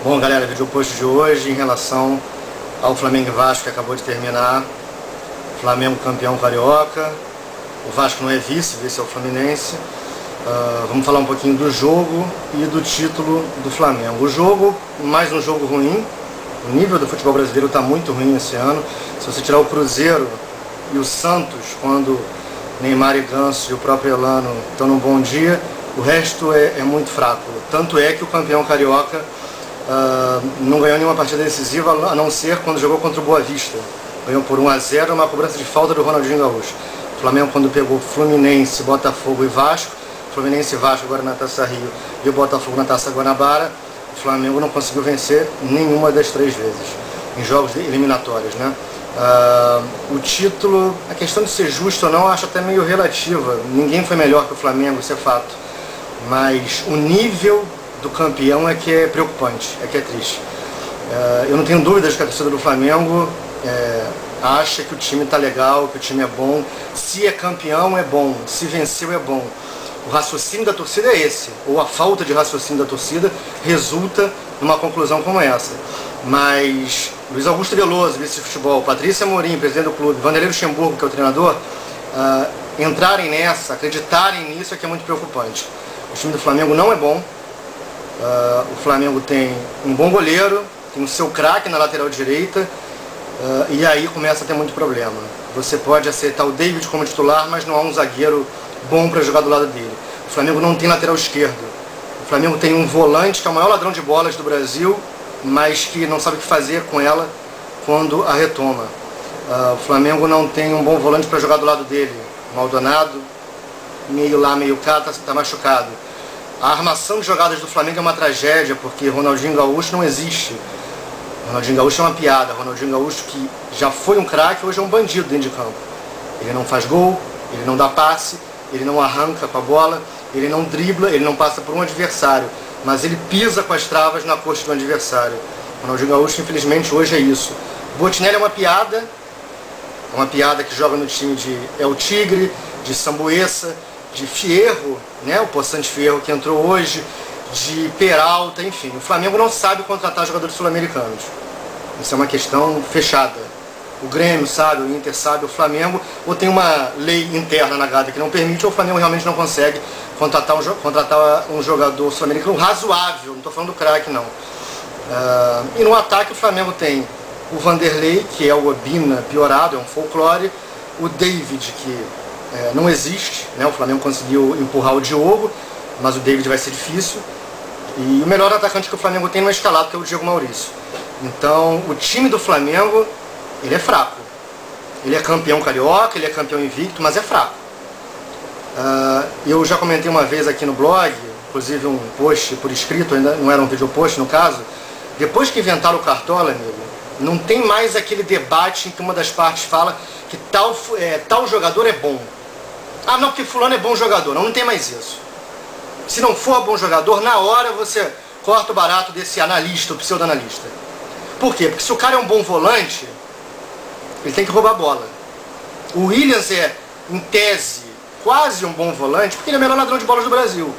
Bom, galera, vídeo post de hoje em relação ao Flamengo e Vasco que acabou de terminar. Flamengo campeão carioca, o Vasco não é vice, vice é o Fluminense. Vamos falar um pouquinho do jogo e do título do Flamengo. O jogo, mais um jogo ruim. O nível do futebol brasileiro está muito ruim esse ano. Se você tirar o Cruzeiro e o Santos, quando Neymar e Ganso e o próprio Elano estão num bom dia, o resto é muito fraco. Tanto é que o campeão carioca não ganhou nenhuma partida decisiva, a não ser quando jogou contra o Boa Vista. Ganhou por 1-0, uma cobrança de falta do Ronaldinho Gaúcho. O Flamengo, quando pegou Fluminense, Botafogo e Vasco, Fluminense e Vasco agora na Taça Rio e o Botafogo na Taça Guanabara, o Flamengo não conseguiu vencer nenhuma das três vezes, em jogos eliminatórios, né? O título, a questão de ser justo ou não, eu acho até meio relativa. Ninguém foi melhor que o Flamengo, isso é fato. Mas o nível do campeão é que é preocupante, é que é triste. Eu não tenho dúvidas que a torcida do Flamengo acha que o time está legal, que o time é bom. Se é campeão é bom, se venceu é bom. O raciocínio da torcida é esse, ou a falta de raciocínio da torcida resulta numa conclusão como essa. Mas Luiz Augusto Veloso, vice de futebol, Patrícia Amorim, presidente do clube, Vanderlei Luxemburgo, que é o treinador, entrarem nessa, acreditarem nisso é que é muito preocupante. O time do Flamengo não é bom. O Flamengo tem um bom goleiro, tem o seu craque na lateral direita, e aí começa a ter muito problema. Você pode aceitar o David como titular, mas não há um zagueiro bom para jogar do lado dele. O Flamengo não tem lateral esquerdo. O Flamengo tem um volante que é o maior ladrão de bolas do Brasil, mas que não sabe o que fazer com ela quando a retoma. O Flamengo não tem um bom volante para jogar do lado dele. Maldonado, meio lá, meio cá, está machucado. A armação de jogadas do Flamengo é uma tragédia, porque Ronaldinho Gaúcho não existe. Ronaldinho Gaúcho é uma piada. Ronaldinho Gaúcho, que já foi um craque, hoje é um bandido dentro de campo. Ele não faz gol, ele não dá passe, ele não arranca com a bola, ele não dribla, ele não passa por um adversário, mas ele pisa com as travas na coxa do adversário. Ronaldinho Gaúcho, infelizmente, hoje é isso. Botinelli é uma piada que joga no time de El Tigre, de Sambuesa, de Fierro, né, o Poçante Fierro que entrou hoje, de Peralta, enfim. O Flamengo não sabe contratar jogadores sul-americanos. Isso é uma questão fechada. O Grêmio sabe, o Inter sabe, o Flamengo ou tem uma lei interna na Gávea que não permite, ou o Flamengo realmente não consegue contratar um jogador sul-americano razoável, não estou falando do craque não. E no ataque o Flamengo tem o Vanderlei, que é o Obina piorado, é um folclore, o David, que não existe, né? O Flamengo conseguiu empurrar o Diogo, mas o David vai ser difícil. E o melhor atacante que o Flamengo tem não é escalado, que é o Diego Maurício. Então o time do Flamengo, ele é fraco. Ele é campeão carioca, ele é campeão invicto, mas é fraco. Eu já comentei uma vez aqui no blog, inclusive um post por escrito, ainda não era um vídeo post no caso. Depois que inventaram o Cartola, amigo, não tem mais aquele debate em que uma das partes fala que tal jogador é bom. Ah, não, porque fulano é bom jogador. Não tem mais isso. Se não for bom jogador, na hora você corta o barato desse analista, o pseudo-analista. Por quê? Porque se o cara é um bom volante, ele tem que roubar a bola. O Williams é, em tese, quase um bom volante, porque ele é o melhor ladrão de bolas do Brasil.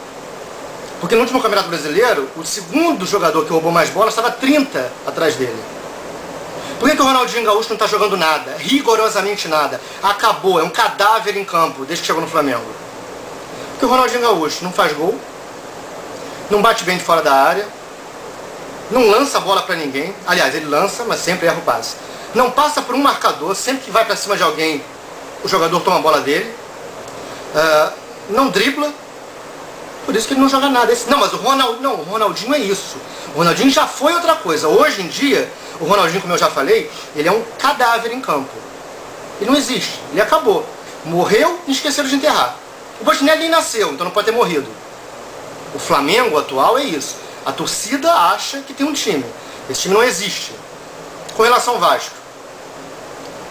Porque no último Campeonato Brasileiro, o segundo jogador que roubou mais bolas estava 30 atrás dele. Por que o Ronaldinho Gaúcho não está jogando nada? Rigorosamente nada. Acabou, é um cadáver em campo desde que chegou no Flamengo. Porque o Ronaldinho Gaúcho não faz gol, não bate bem de fora da área, não lança a bola para ninguém. Aliás, ele lança, mas sempre erra o passe. Não passa por um marcador, sempre que vai para cima de alguém, o jogador toma a bola dele. Não dribla, por isso que ele não joga nada. Não, mas o Ronaldinho é isso. O Ronaldinho já foi outra coisa. Hoje em dia, o Ronaldinho, como eu já falei, ele é um cadáver em campo. Ele não existe, ele acabou. Morreu e esqueceram de enterrar. O Botinelli nem nasceu, então não pode ter morrido. O Flamengo atual é isso. A torcida acha que tem um time. Esse time não existe. Com relação ao Vasco.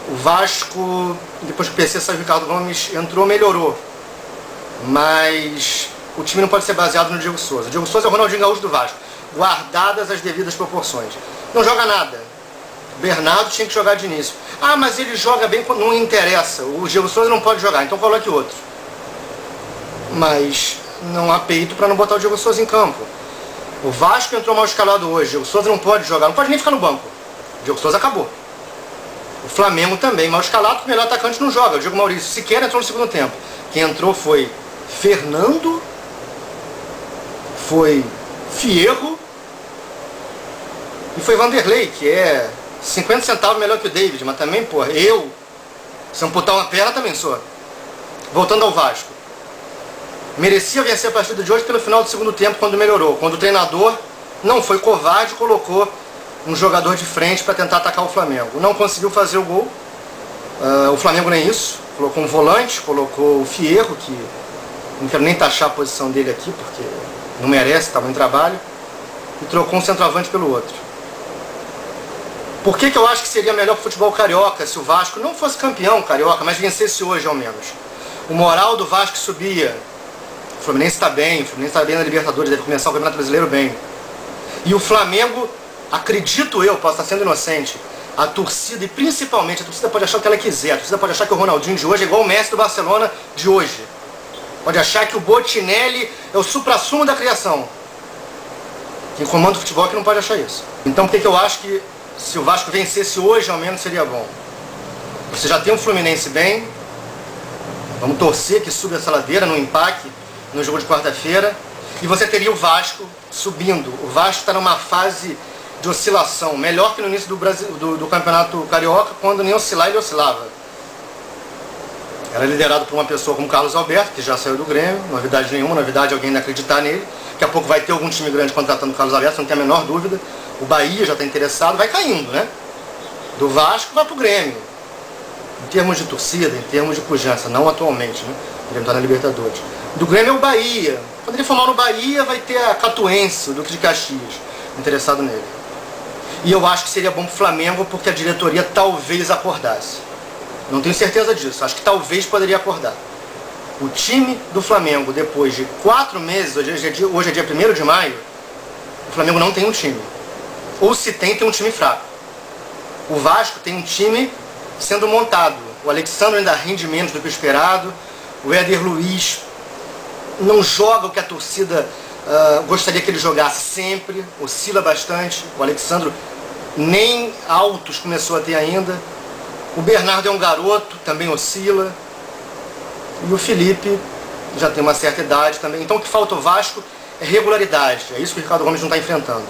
O Vasco, depois que o PC saiu, o Ricardo Gomes entrou, melhorou. Mas o time não pode ser baseado no Diego Souza. O Diego Souza é o Ronaldinho Gaúcho do Vasco, guardadas as devidas proporções. Não joga nada. O Bernardo tinha que jogar de início. Ah, mas ele joga bem quando não interessa. O Diego Souza não pode jogar, então coloque outro. Mas não há peito para não botar o Diego Souza em campo. O Vasco entrou mal escalado hoje. O Souza não pode jogar, não pode nem ficar no banco. O Diego Souza acabou. O Flamengo também mal escalado, o melhor atacante não joga. O Diego Maurício sequer entrou no segundo tempo. Quem entrou foi Fernando, foi Fierro e foi Vanderlei, que é 50 centavos melhor que o David, mas também, pô, se amputar uma perna também sou. Voltando ao Vasco. Merecia vencer a partida de hoje pelo final do segundo tempo, quando melhorou. Quando o treinador não foi covarde, colocou um jogador de frente para tentar atacar o Flamengo. Não conseguiu fazer o gol. O Flamengo nem isso. Colocou um volante, colocou o Fierro, que não quero nem taxar a posição dele aqui, porque não merece, estava em trabalho. E trocou um centroavante pelo outro. Por que eu acho que seria melhor para o futebol carioca se o Vasco não fosse campeão carioca, mas vencesse hoje ao menos? O moral do Vasco subia. O Fluminense está bem, o Fluminense está bem na Libertadores, deve começar o Campeonato Brasileiro bem. E o Flamengo, acredito eu, posso estar sendo inocente, a torcida, e principalmente a torcida pode achar o que ela quiser, a torcida pode achar que o Ronaldinho de hoje é igual o Messi do Barcelona de hoje. Pode achar que o Botinelli é o suprassumo da criação. Quem comanda o futebol é que não pode achar isso. Então por que eu acho que se o Vasco vencesse hoje, ao menos seria bom? Você já tem um Fluminense bem, vamos torcer que suba essa ladeira no empaque no jogo de quarta-feira, e você teria o Vasco subindo. O Vasco está numa fase de oscilação, melhor que no início do Campeonato Carioca, quando nem oscilar ele oscilava. Era liderado por uma pessoa como Carlos Alberto, que já saiu do Grêmio, novidade nenhuma, novidade alguém ainda acreditar nele. Daqui a pouco vai ter algum time grande contratando o Carlos Alberto, não tem a menor dúvida. O Bahia já está interessado, vai caindo, né? Do Vasco vai para o Grêmio. Em termos de torcida, em termos de pujança, não atualmente, né? O Grêmio está na Libertadores. Do Grêmio é o Bahia. Quando ele for mal no Bahia, vai ter a Catuense, o Duque de Caxias, interessado nele. E eu acho que seria bom para o Flamengo, porque a diretoria talvez acordasse. Não tenho certeza disso, acho que talvez poderia acordar. O time do Flamengo, depois de 4 meses, hoje é dia 1º de maio, o Flamengo não tem um time. Ou se tem um time fraco. O Vasco tem um time sendo montado. O Alexandre ainda rende menos do que o esperado. O Éder Luiz não joga o que a torcida gostaria que ele jogasse sempre. Oscila bastante. O Alexandre nem altos começou a ter ainda. O Bernardo é um garoto, também oscila. E o Felipe já tem uma certa idade também. Então o que falta ao Vasco é regularidade. É isso que o Ricardo Gomes não está enfrentando.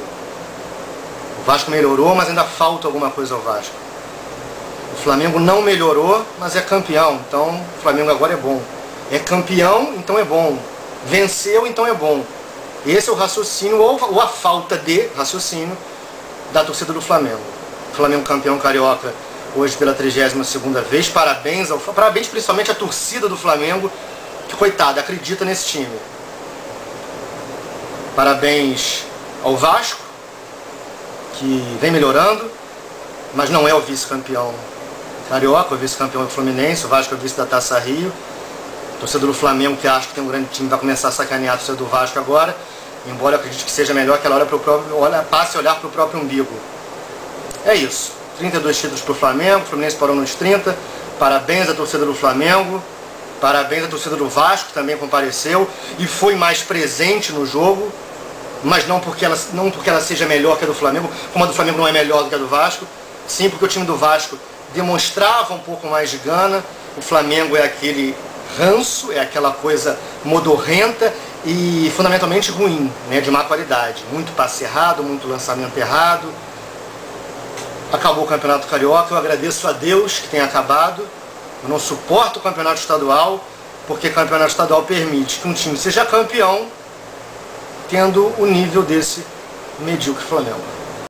O Vasco melhorou, mas ainda falta alguma coisa ao Vasco. O Flamengo não melhorou, mas é campeão. Então o Flamengo agora é bom. É campeão, então é bom. Venceu, então é bom. Esse é o raciocínio, ou a falta de raciocínio da torcida do Flamengo. O Flamengo campeão carioca hoje pela 32ª vez. Parabéns principalmente à torcida do Flamengo, que, coitada, acredita nesse time. Parabéns ao Vasco, que vem melhorando, mas não é o vice-campeão carioca, o vice-campeão é o Fluminense, o Vasco é o vice da Taça Rio. O torcedor do Flamengo, que acha que tem um grande time, vai começar a sacanear a torcedor do Vasco agora, embora eu acredite que seja melhor que ela passe a olhar para o próprio umbigo. É isso. 32 títulos para o Flamengo, o Fluminense parou nos 30. Parabéns à torcida do Flamengo, parabéns à torcida do Vasco, que também compareceu e foi mais presente no jogo, mas não porque ela seja melhor que a do Flamengo, como a do Flamengo não é melhor do que a do Vasco, sim porque o time do Vasco demonstrava um pouco mais de gana. O Flamengo é aquele ranço, é aquela coisa modorrenta e fundamentalmente ruim, né, de má qualidade. Muito passe errado, muito lançamento errado. Acabou o Campeonato Carioca, eu agradeço a Deus que tenha acabado. Eu não suporto o Campeonato Estadual, porque o Campeonato Estadual permite que um time seja campeão tendo o nível desse medíocre Flamengo.